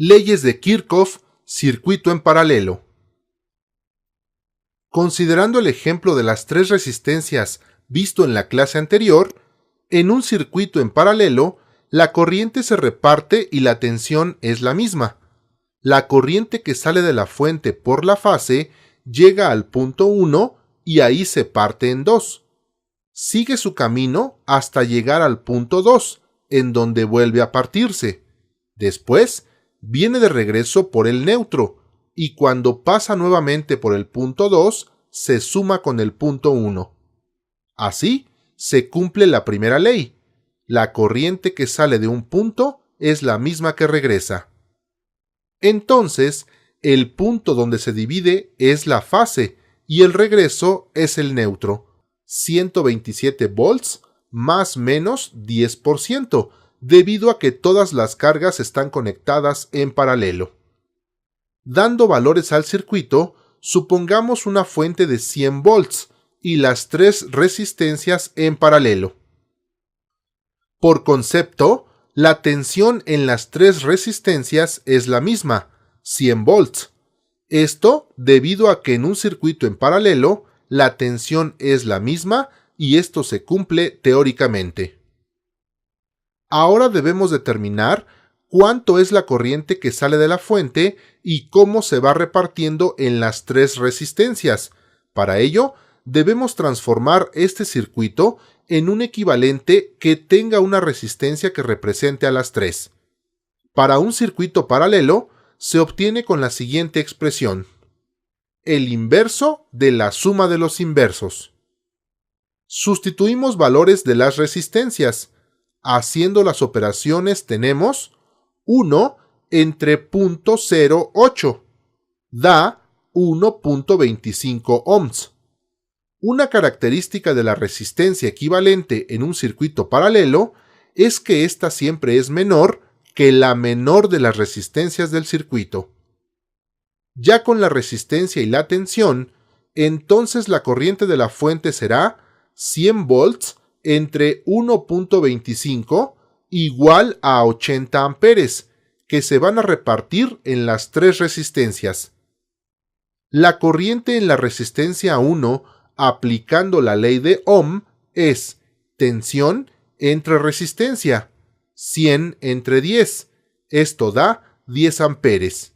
Leyes de Kirchhoff, circuito en paralelo. Considerando el ejemplo de las tres resistencias visto en la clase anterior, en un circuito en paralelo, la corriente se reparte y la tensión es la misma. La corriente que sale de la fuente por la fase llega al punto 1 y ahí se parte en dos. Sigue su camino hasta llegar al punto 2, en donde vuelve a partirse. Después, viene de regreso por el neutro, y cuando pasa nuevamente por el punto 2, se suma con el punto 1. Así, se cumple la primera ley. La corriente que sale de un punto es la misma que regresa. Entonces, el punto donde se divide es la fase, y el regreso es el neutro. 127 volts más menos 10%, debido a que todas las cargas están conectadas en paralelo. Dando valores al circuito, supongamos una fuente de 100 volts y las tres resistencias en paralelo. Por concepto, la tensión en las tres resistencias es la misma, 100 volts. Esto debido a que en un circuito en paralelo, la tensión es la misma y esto se cumple teóricamente. Ahora debemos determinar cuánto es la corriente que sale de la fuente y cómo se va repartiendo en las tres resistencias. Para ello, debemos transformar este circuito en un equivalente que tenga una resistencia que represente a las tres. Para un circuito paralelo, se obtiene con la siguiente expresión: el inverso de la suma de los inversos. Sustituimos valores de las resistencias. Haciendo las operaciones tenemos 1 entre 0.08, da 1.25 ohms. Una característica de la resistencia equivalente en un circuito paralelo es que ésta siempre es menor que la menor de las resistencias del circuito. Ya con la resistencia y la tensión, entonces la corriente de la fuente será 100 volts entre 1.25 igual a 80 amperes, que se van a repartir en las tres resistencias. La corriente en la resistencia 1, aplicando la ley de Ohm, es tensión entre resistencia, 100 entre 10, esto da 10 amperes.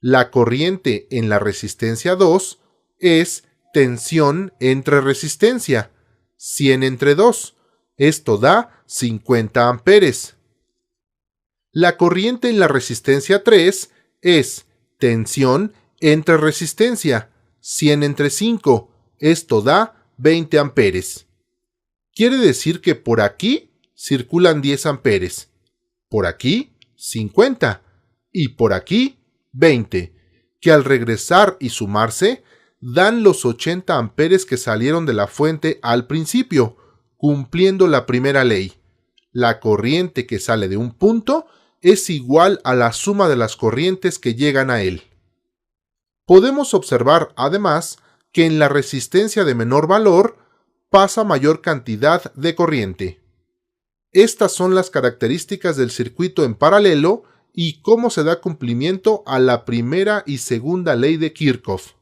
La corriente en la resistencia 2 es tensión entre resistencia, 100 entre 2, esto da 50 amperes. La corriente en la resistencia 3 es tensión entre resistencia, 100 entre 5, esto da 20 amperes. Quiere decir que por aquí circulan 10 amperes, por aquí 50 y por aquí 20, que al regresar y sumarse dan los 80 amperes que salieron de la fuente al principio, cumpliendo la primera ley. La corriente que sale de un punto es igual a la suma de las corrientes que llegan a él. Podemos observar, además, que en la resistencia de menor valor pasa mayor cantidad de corriente. Estas son las características del circuito en paralelo y cómo se da cumplimiento a la primera y segunda ley de Kirchhoff.